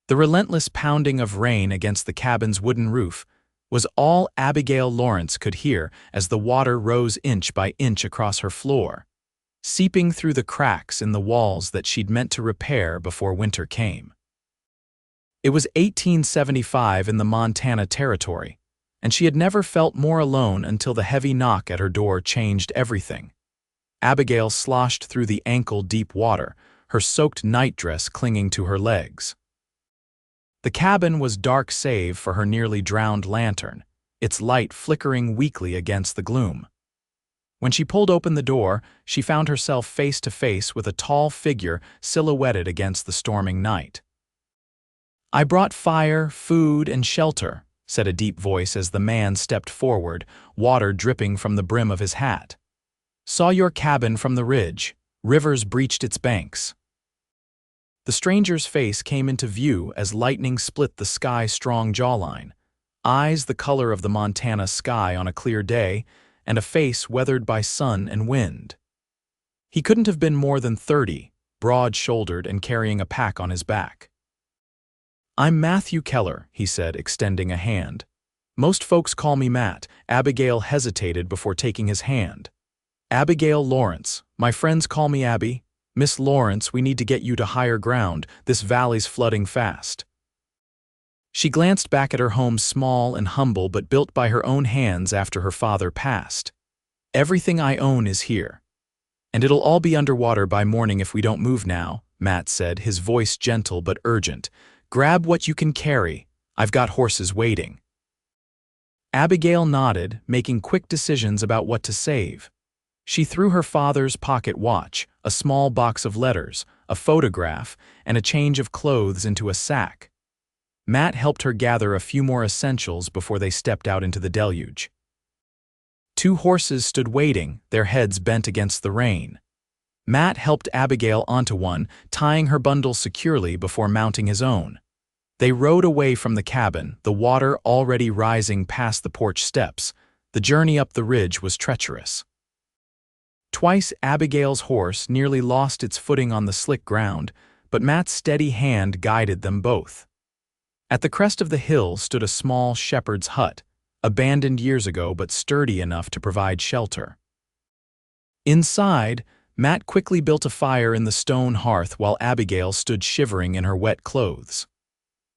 The relentless pounding of rain against the cabin's wooden roof was all Abigail Lawrence could hear as the water rose inch by inch across her floor, seeping through the cracks in the walls that she'd meant to repair before winter came. It was 1875 in the Montana Territory, and she had never felt more alone until the heavy knock at her door changed everything. Abigail sloshed through the ankle-deep water, her soaked nightdress clinging to her legs. The cabin was dark save for her nearly drowned lantern, its light flickering weakly against the gloom. When she pulled open the door, she found herself face to face with a tall figure silhouetted against the storming night. "I brought fire, food, and shelter," said a deep voice as the man stepped forward, water dripping from the brim of his hat. "Saw your cabin from the ridge. Rivers breached its banks." The stranger's face came into view as lightning split the sky's strong jawline, eyes the color of the Montana sky on a clear day, and a face weathered by sun and wind. He couldn't have been more than 30, broad-shouldered and carrying a pack on his back. "I'm Matthew Keller," he said, extending a hand. "Most folks call me Matt." Abigail hesitated before taking his hand. "Abigail Lawrence. My friends call me Abby. Miss Lawrence, we need to get you to higher ground. This valley's flooding fast." She glanced back at her home, small and humble but built by her own hands after her father passed. "Everything I own is here. And it'll all be underwater by morning if we don't move now," Matt said, his voice gentle but urgent. "Grab what you can carry. I've got horses waiting." Abigail nodded, making quick decisions about what to save. She threw her father's pocket watch, a small box of letters, a photograph, and a change of clothes into a sack. Matt helped her gather a few more essentials before they stepped out into the deluge. 2 horses stood waiting, their heads bent against the rain. Matt helped Abigail onto one, tying her bundle securely before mounting his own. They rode away from the cabin, the water already rising past the porch steps. The journey up the ridge was treacherous. Twice Abigail's horse nearly lost its footing on the slick ground, but Matt's steady hand guided them both. At the crest of the hill stood a small shepherd's hut, abandoned years ago but sturdy enough to provide shelter. Inside, Matt quickly built a fire in the stone hearth while Abigail stood shivering in her wet clothes.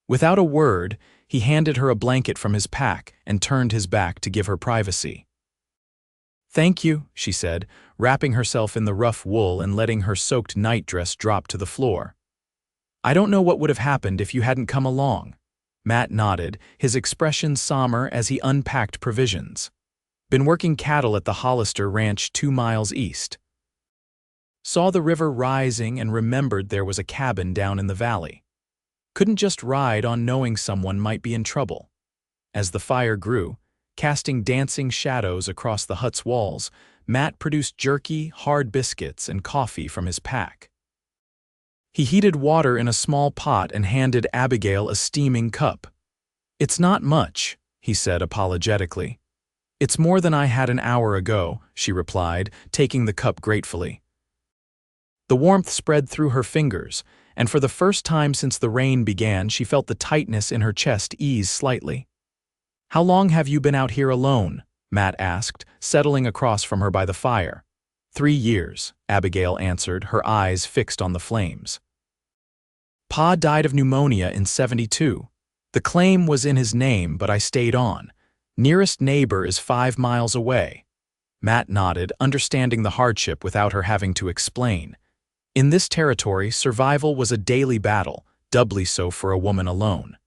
Without a word, he handed her a blanket from his pack and turned his back to give her privacy. "Thank you," she said, wrapping herself in the rough wool and letting her soaked nightdress drop to the floor. "I don't know what would have happened if you hadn't come along." Matt nodded, his expression somber as he unpacked provisions. "Been working cattle at the Hollister Ranch 2 miles east. Saw the river rising and remembered there was a cabin down in the valley. Couldn't just ride on knowing someone might be in trouble." As the fire grew, casting dancing shadows across the hut's walls, Matt produced jerky, hard biscuits and coffee from his pack. He heated water in a small pot and handed Abigail a steaming cup. "It's not much," he said apologetically. "It's more than I had an hour ago," she replied, taking the cup gratefully. The warmth spread through her fingers, and for the first time since the rain began, she felt the tightness in her chest ease slightly. "How long have you been out here alone?" Matt asked, settling across from her by the fire. 3 years, Abigail answered, her eyes fixed on the flames. "Pa died of pneumonia in '72. The claim was in his name, but I stayed on. Nearest neighbor is 5 miles away." Matt nodded, understanding the hardship without her having to explain. In this territory, survival was a daily battle, doubly so for a woman alone.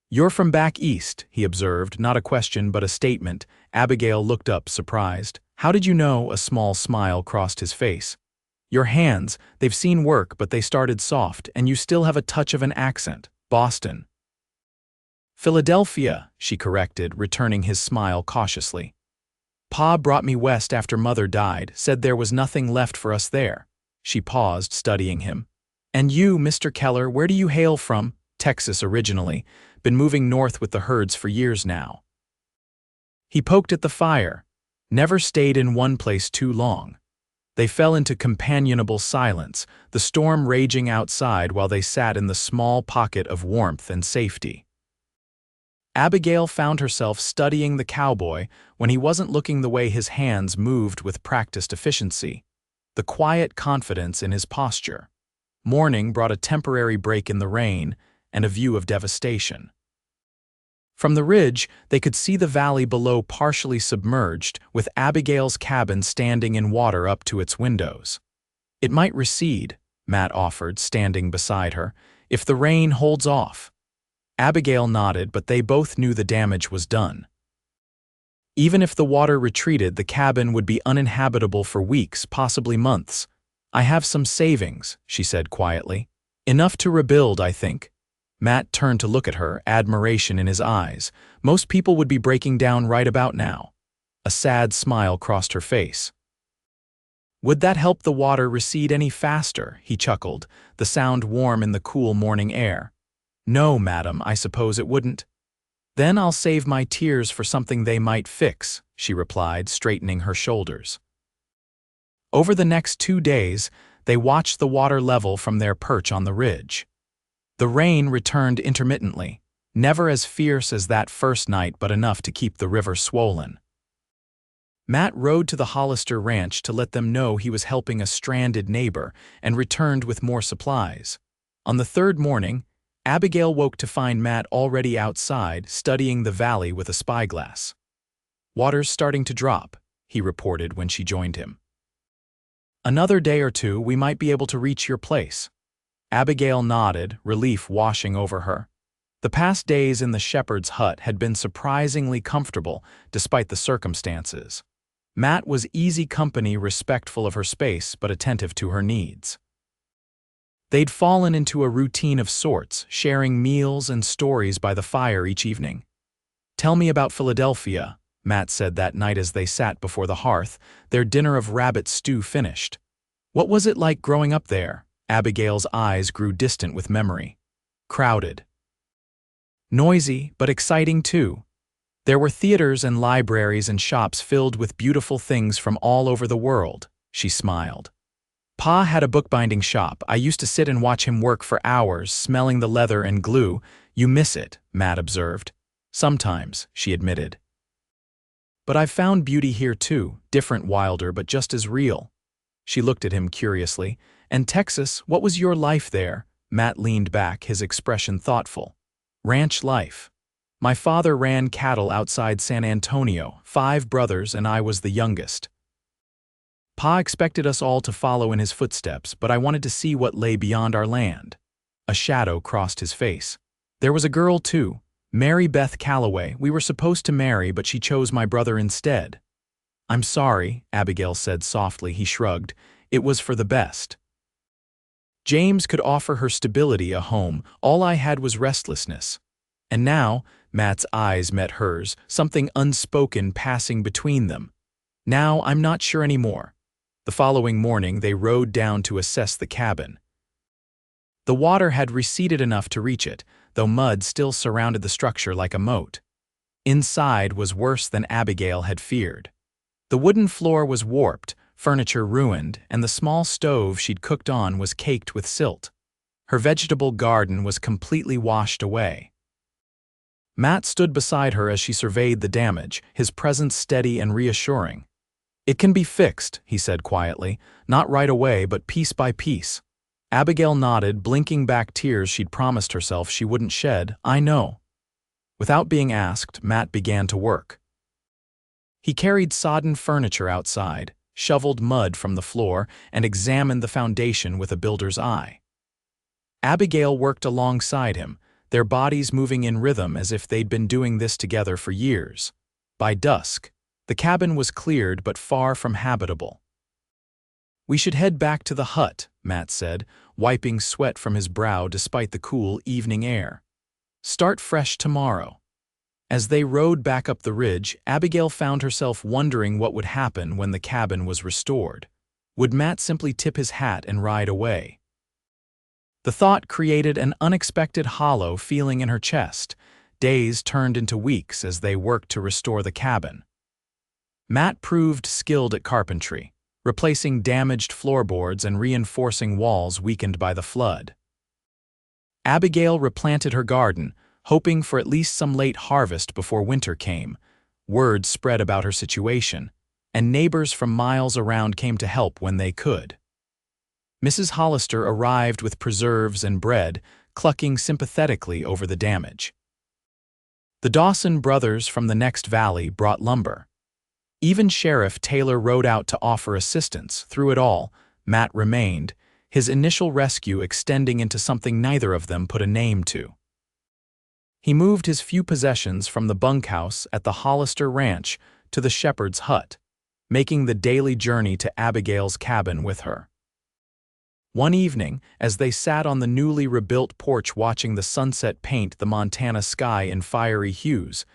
"You're from back east," he observed, not a question but a statement. Abigail looked up, surprised. "How did you know?" A small smile crossed his face. "Your hands, they've seen work, but they started soft, and you still have a touch of an accent. Boston." "Philadelphia," she corrected, returning his smile cautiously. "Pa brought me west after Mother died, said there was nothing left for us there." She paused, studying him. "And you, Mr. Keller, where do you hail from?" "Texas originally. Been moving north with the herds for years now." He poked at the fire. "Never stayed in one place too long." They fell into companionable silence, the storm raging outside while they sat in the small pocket of warmth and safety. Abigail found herself studying the cowboy when he wasn't looking the way his hands moved with practiced efficiency, the quiet confidence in his posture. Morning brought a temporary break in the rain and a view of devastation. From the ridge, they could see the valley below partially submerged, with Abigail's cabin standing in water up to its windows. "It might recede," Matt offered, standing beside her, "if the rain holds off." Abigail nodded, but they both knew the damage was done. Even if the water retreated, the cabin would be uninhabitable for weeks, possibly months. "I have some savings," she said quietly. "Enough to rebuild, I think." Matt turned to look at her, admiration in his eyes. Most people would be breaking down right about now. A sad smile crossed her face. "Would that help the water recede any faster?" he chuckled, the sound warm in the cool morning air. "No, madam, I suppose it wouldn't." "Then I'll save my tears for something they might fix," she replied, straightening her shoulders. Over the next 2 days, they watched the water level from their perch on the ridge. The rain returned intermittently, never as fierce as that first night but enough to keep the river swollen. Matt rode to the Hollister ranch to let them know he was helping a stranded neighbor and returned with more supplies. On the third morning, Abigail woke to find Matt already outside, studying the valley with a spyglass. "Water's starting to drop," he reported when she joined him. "Another day or two, we might be able to reach your place." Abigail nodded, relief washing over her. The past days in the shepherd's hut had been surprisingly comfortable, despite the circumstances. Matt was easy company, respectful of her space but attentive to her needs. They'd fallen into a routine of sorts, sharing meals and stories by the fire each evening. "Tell me about Philadelphia," Matt said that night as they sat before the hearth, their dinner of rabbit stew finished. "What was it like growing up there?" Abigail's eyes grew distant with memory. "Crowded. Noisy, but exciting too. There were theaters and libraries and shops filled with beautiful things from all over the world," she smiled. "Pa had a bookbinding shop. I used to sit and watch him work for hours, smelling the leather and glue." "You miss it," Matt observed. "Sometimes," she admitted. "But I've found beauty here too, different, wilder, but just as real." She looked at him curiously. "And Texas, what was your life there?" Matt leaned back, his expression thoughtful. "Ranch life. My father ran cattle outside San Antonio, 5 brothers, and I was the youngest. Pa expected us all to follow in his footsteps, but I wanted to see what lay beyond our land." A shadow crossed his face. "There was a girl too, Mary Beth Calloway. We were supposed to marry, but she chose my brother instead." "I'm sorry," Abigail said softly. He shrugged. "It was for the best. James could offer her stability, a home. All I had was restlessness. And now," Matt's eyes met hers, something unspoken passing between them. "Now I'm not sure anymore." The following morning, they rode down to assess the cabin. The water had receded enough to reach it, though mud still surrounded the structure like a moat. Inside was worse than Abigail had feared. The wooden floor was warped, furniture ruined, and the small stove she'd cooked on was caked with silt. Her vegetable garden was completely washed away. Matt stood beside her as she surveyed the damage, his presence steady and reassuring. "It can be fixed," he said quietly, "not right away, but piece by piece." Abigail nodded, blinking back tears she'd promised herself she wouldn't shed. "I know." Without being asked, Matt began to work. He carried sodden furniture outside, shoveled mud from the floor, and examined the foundation with a builder's eye. Abigail worked alongside him, their bodies moving in rhythm as if they'd been doing this together for years. By dusk, the cabin was cleared but far from habitable. "We should head back to the hut," Matt said, wiping sweat from his brow despite the cool evening air. "Start fresh tomorrow." As they rode back up the ridge, Abigail found herself wondering what would happen when the cabin was restored. Would Matt simply tip his hat and ride away? The thought created an unexpected hollow feeling in her chest. Days turned into weeks as they worked to restore the cabin. Matt proved skilled at carpentry. replacing damaged floorboards and reinforcing walls weakened by the flood. Abigail replanted her garden, hoping for at least some late harvest before winter came. Word spread about her situation, and neighbors from miles around came to help when they could. Mrs. Hollister arrived with preserves and bread, clucking sympathetically over the damage. The Dawson brothers from the next valley brought lumber. Even Sheriff Taylor rode out to offer assistance. Through it all, Matt remained, his initial rescue extending into something neither of them put a name to. He moved his few possessions from the bunkhouse at the Hollister Ranch to the shepherd's hut, making the daily journey to Abigail's cabin with her. One evening, as they sat on the newly rebuilt porch watching the sunset paint the Montana sky in fiery hues,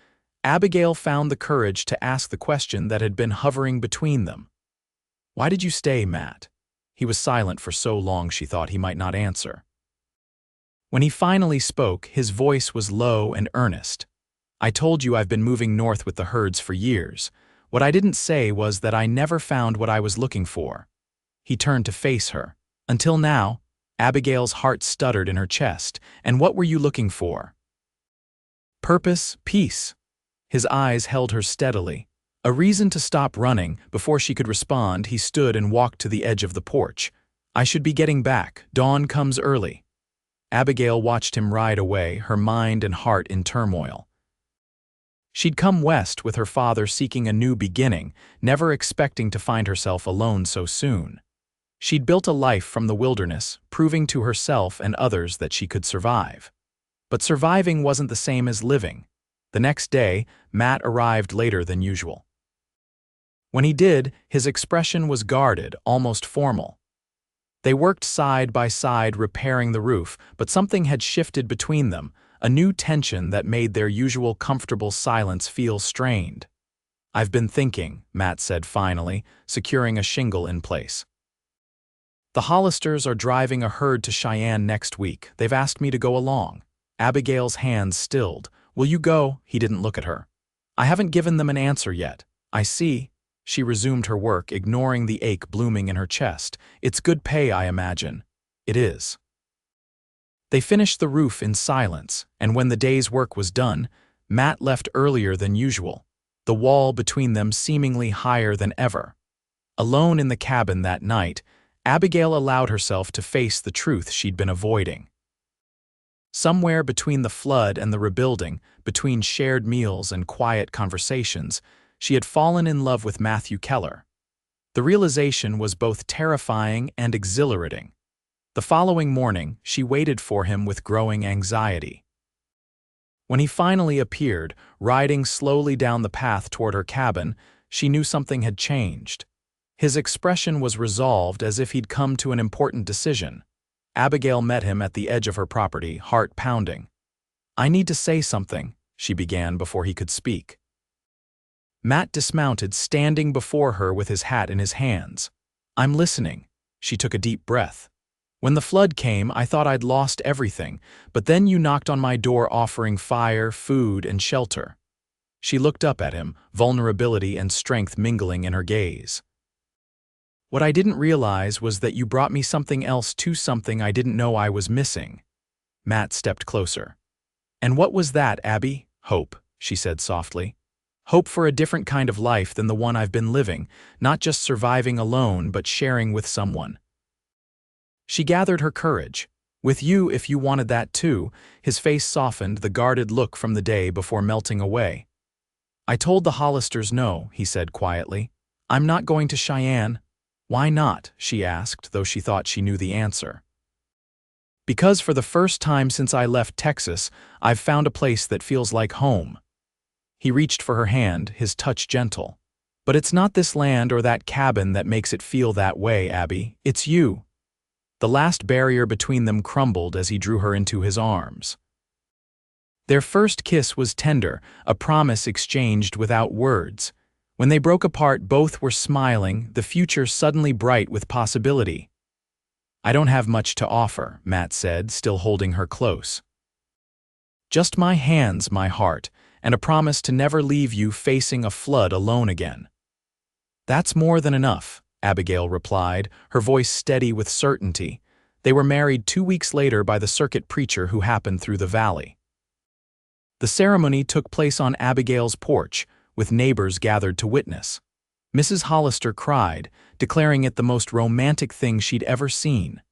Abigail found the courage to ask the question that had been hovering between them. "Why did you stay, Matt?" He was silent for so long she thought he might not answer. When he finally spoke, his voice was low and earnest. "I told you I've been moving north with the herds for years. What I didn't say was that I never found what I was looking for." He turned to face her. "Until now," Abigail's heart stuttered in her chest. "And what were you looking for?" "Purpose, peace." His eyes held her steadily. A reason to stop running. Before she could respond, he stood and walked to the edge of the porch. "I should be getting back. Dawn comes early." Abigail watched him ride away, her mind and heart in turmoil. She'd come west with her father seeking a new beginning, never expecting to find herself alone so soon. She'd built a life from the wilderness, proving to herself and others that she could survive. But surviving wasn't the same as living. The next day, Matt arrived later than usual. When he did, his expression was guarded, almost formal. They worked side by side repairing the roof, but something had shifted between them, a new tension that made their usual comfortable silence feel strained. "I've been thinking," Matt said finally, securing a shingle in place. "The Hollisters are driving a herd to Cheyenne next week. They've asked me to go along." Abigail's hands stilled. "Will you go?" He didn't look at her. "I haven't given them an answer yet." "I see." She resumed her work, ignoring the ache blooming in her chest. "It's good pay, I imagine." "It is." They finished the roof in silence, and when the day's work was done, Matt left earlier than usual, the wall between them seemingly higher than ever. Alone in the cabin that night, Abigail allowed herself to face the truth she'd been avoiding. Somewhere between the flood and the rebuilding, between shared meals and quiet conversations, she had fallen in love with Matthew Keller. The realization was both terrifying and exhilarating. The following morning, she waited for him with growing anxiety. When he finally appeared, riding slowly down the path toward her cabin, she knew something had changed. His expression was resolved, as if he'd come to an important decision. Abigail met him at the edge of her property, heart pounding. "I need to say something," she began before he could speak. Matt dismounted, standing before her with his hat in his hands. "I'm listening." She took a deep breath. "When the flood came, I thought I'd lost everything, but then you knocked on my door offering fire, food, and shelter." She looked up at him, vulnerability and strength mingling in her gaze. "What I didn't realize was that you brought me something else too, something I didn't know I was missing." Matt stepped closer. "And what was that, Abby?" "Hope," she said softly. "Hope for a different kind of life than the one I've been living, not just surviving alone, but sharing with someone." She gathered her courage. "With you, if you wanted that too." His face softened, the guarded look from the day before melting away. "I told the Hollisters no," he said quietly. "I'm not going to Cheyenne." "Why not?" she asked, though she thought she knew the answer. "Because for the first time since I left Texas, I've found a place that feels like home." He reached for her hand, his touch gentle. "But it's not this land or that cabin that makes it feel that way, Abby. It's you." The last barrier between them crumbled as he drew her into his arms. Their first kiss was tender, a promise exchanged without words. When they broke apart, both were smiling, the future suddenly bright with possibility. "I don't have much to offer," Matt said, still holding her close. "Just my hands, my heart, and a promise to never leave you facing a flood alone again." "That's more than enough." Abigail replied, her voice steady with certainty. They were married 2 weeks later by the circuit preacher who happened through the valley. The ceremony took place on Abigail's porch, with neighbors gathered to witness. Mrs. Hollister cried, declaring it the most romantic thing she'd ever seen.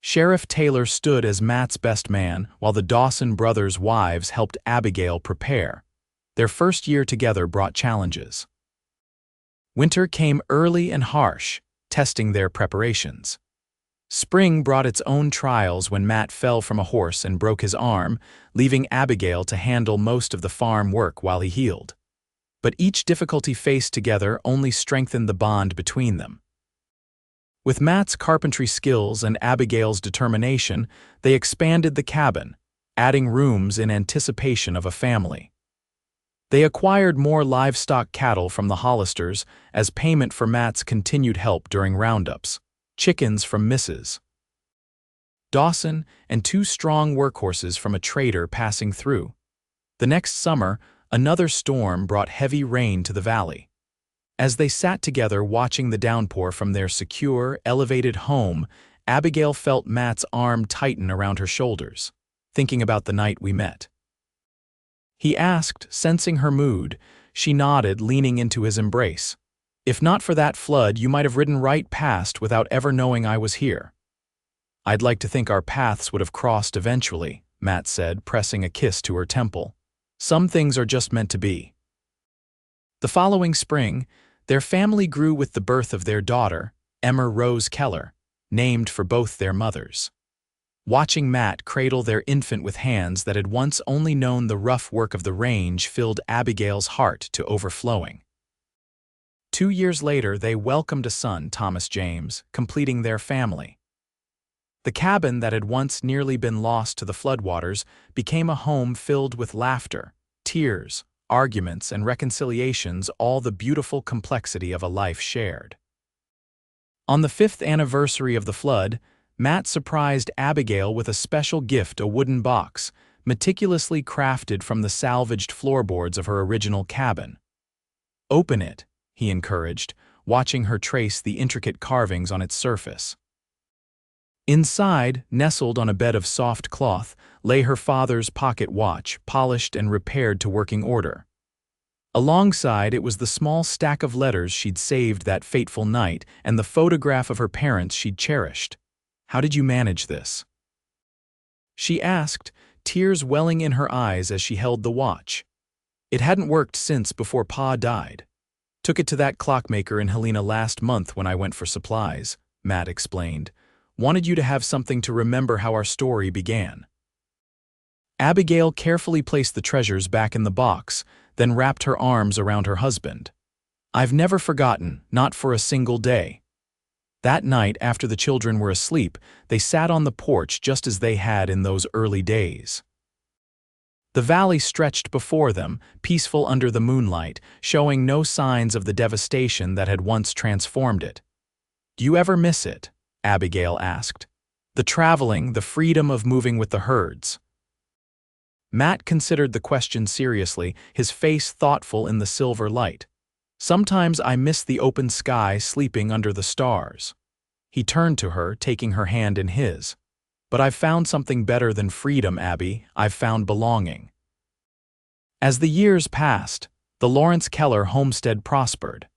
Sheriff Taylor stood as Matt's best man, while the Dawson brothers' wives helped Abigail prepare. Their first year together brought challenges. Winter came early and harsh, testing their preparations. Spring brought its own trials when Matt fell from a horse and broke his arm, leaving Abigail to handle most of the farm work while he healed. But each difficulty faced together only strengthened the bond between them. With Matt's carpentry skills and Abigail's determination, they expanded the cabin, adding rooms in anticipation of a family. They acquired more livestock cattle from the Hollisters as payment for Matt's continued help during roundups, chickens from Mrs. Dawson, and 2 strong workhorses from a trader passing through. The next summer, another storm brought heavy rain to the valley. As they sat together watching the downpour from their secure, elevated home, Abigail felt Matt's arm tighten around her shoulders, thinking about the night we met. He asked, sensing her mood. She nodded, leaning into his embrace. If not for that flood, you might have ridden right past without ever knowing I was here. I'd like to think our paths would have crossed eventually, Matt said, pressing a kiss to her temple. Some things are just meant to be. The following spring, their family grew with the birth of their daughter, Emma Rose Keller, named for both their mothers. Watching Matt cradle their infant with hands that had once only known the rough work of the range filled Abigail's heart to overflowing. 2 years later, they welcomed a son, Thomas James, completing their family. The cabin that had once nearly been lost to the floodwaters became a home filled with laughter, tears, arguments, and reconciliations, all the beautiful complexity of a life shared. On the 5th anniversary of the flood, Matt surprised Abigail with a special gift, a wooden box, meticulously crafted from the salvaged floorboards of her original cabin. "Open it," he encouraged, watching her trace the intricate carvings on its surface. Inside, nestled on a bed of soft cloth, lay her father's pocket watch, polished and repaired to working order. Alongside it was the small stack of letters she'd saved that fateful night and the photograph of her parents she'd cherished. "How did you manage this?" she asked, tears welling in her eyes as she held the watch. "It hadn't worked since before Pa died. Took it to that clockmaker in Helena last month when I went for supplies," Matt explained. "Wanted you to have something to remember how our story began." Abigail carefully placed the treasures back in the box, then wrapped her arms around her husband. "I've never forgotten, not for a single day." That night, after the children were asleep, they sat on the porch just as they had in those early days. The valley stretched before them, peaceful under the moonlight, showing no signs of the devastation that had once transformed it. "Do you ever miss it?" Abigail asked. "The traveling, the freedom of moving with the herds." Matt considered the question seriously, his face thoughtful in the silver light. "Sometimes I miss the open sky, sleeping under the stars." He turned to her, taking her hand in his. "But I've found something better than freedom, Abby. I've found belonging." As the years passed, the Lawrence Keller homestead prospered.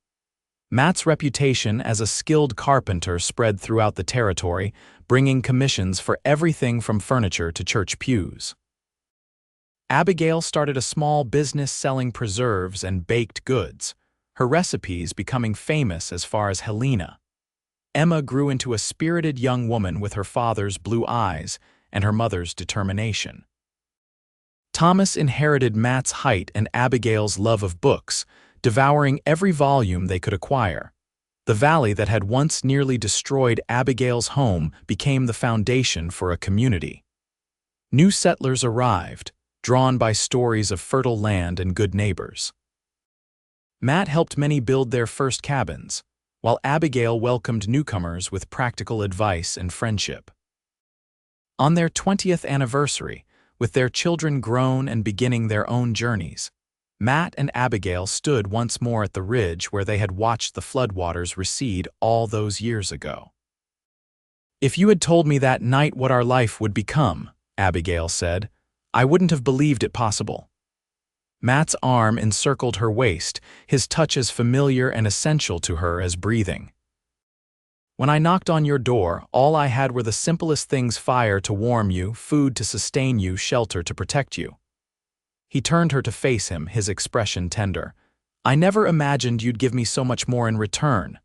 Matt's reputation as a skilled carpenter spread throughout the territory, bringing commissions for everything from furniture to church pews. Abigail started a small business selling preserves and baked goods, her recipes becoming famous as far as Helena. Emma grew into a spirited young woman with her father's blue eyes and her mother's determination. Thomas inherited Matt's height and Abigail's love of books, devouring every volume they could acquire. The valley that had once nearly destroyed Abigail's home became the foundation for a community. New settlers arrived, drawn by stories of fertile land and good neighbors. Matt helped many build their first cabins, while Abigail welcomed newcomers with practical advice and friendship. On their 20th anniversary, with their children grown and beginning their own journeys, Matt and Abigail stood once more at the ridge where they had watched the floodwaters recede all those years ago. "If you had told me that night what our life would become," Abigail said, "I wouldn't have believed it possible." Matt's arm encircled her waist, his touch as familiar and essential to her as breathing. "When I knocked on your door, all I had were the simplest things: fire to warm you, food to sustain you, shelter to protect you." He turned her to face him, his expression tender. "I never imagined you'd give me so much more in return."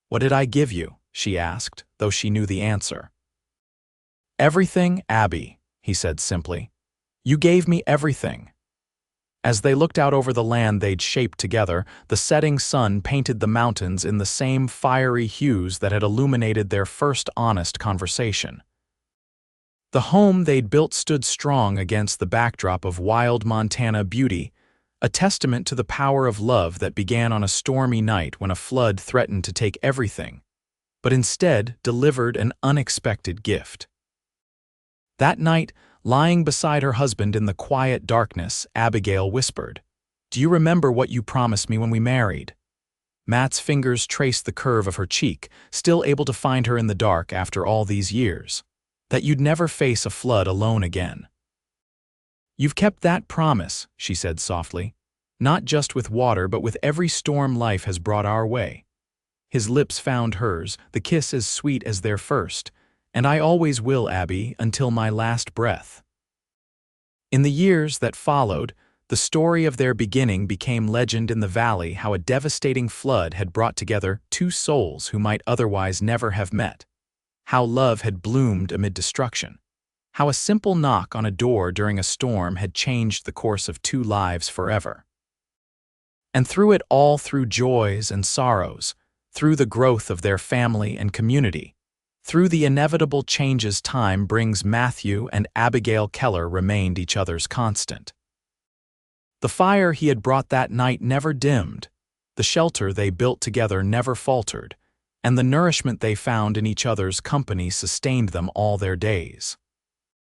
"What did I give you?" she asked, though she knew the answer. "Everything, Abby," he said simply. "You gave me everything." As they looked out over the land they'd shaped together, the setting sun painted the mountains in the same fiery hues that had illuminated their first honest conversation. The home they'd built stood strong against the backdrop of wild Montana beauty, a testament to the power of love that began on a stormy night when a flood threatened to take everything, but instead delivered an unexpected gift. That night, lying beside her husband in the quiet darkness, Abigail whispered, "Do you remember what you promised me when we married?" Matt's fingers traced the curve of her cheek, still able to find her in the dark after all these years. "That you'd never face a flood alone again." "You've kept that promise," she said softly, "not just with water but with every storm life has brought our way." His lips found hers, the kiss as sweet as their first. "And I always will, Abby, until my last breath." In the years that followed, the story of their beginning became legend in the valley: how a devastating flood had brought together two souls who might otherwise never have met. How love had bloomed amid destruction. How a simple knock on a door during a storm had changed the course of two lives forever. And through it all, through joys and sorrows, through the growth of their family and community, through the inevitable changes time brings, Matthew and Abigail Keller remained each other's constant. The fire he had brought that night never dimmed, the shelter they built together never faltered, and the nourishment they found in each other's company sustained them all their days.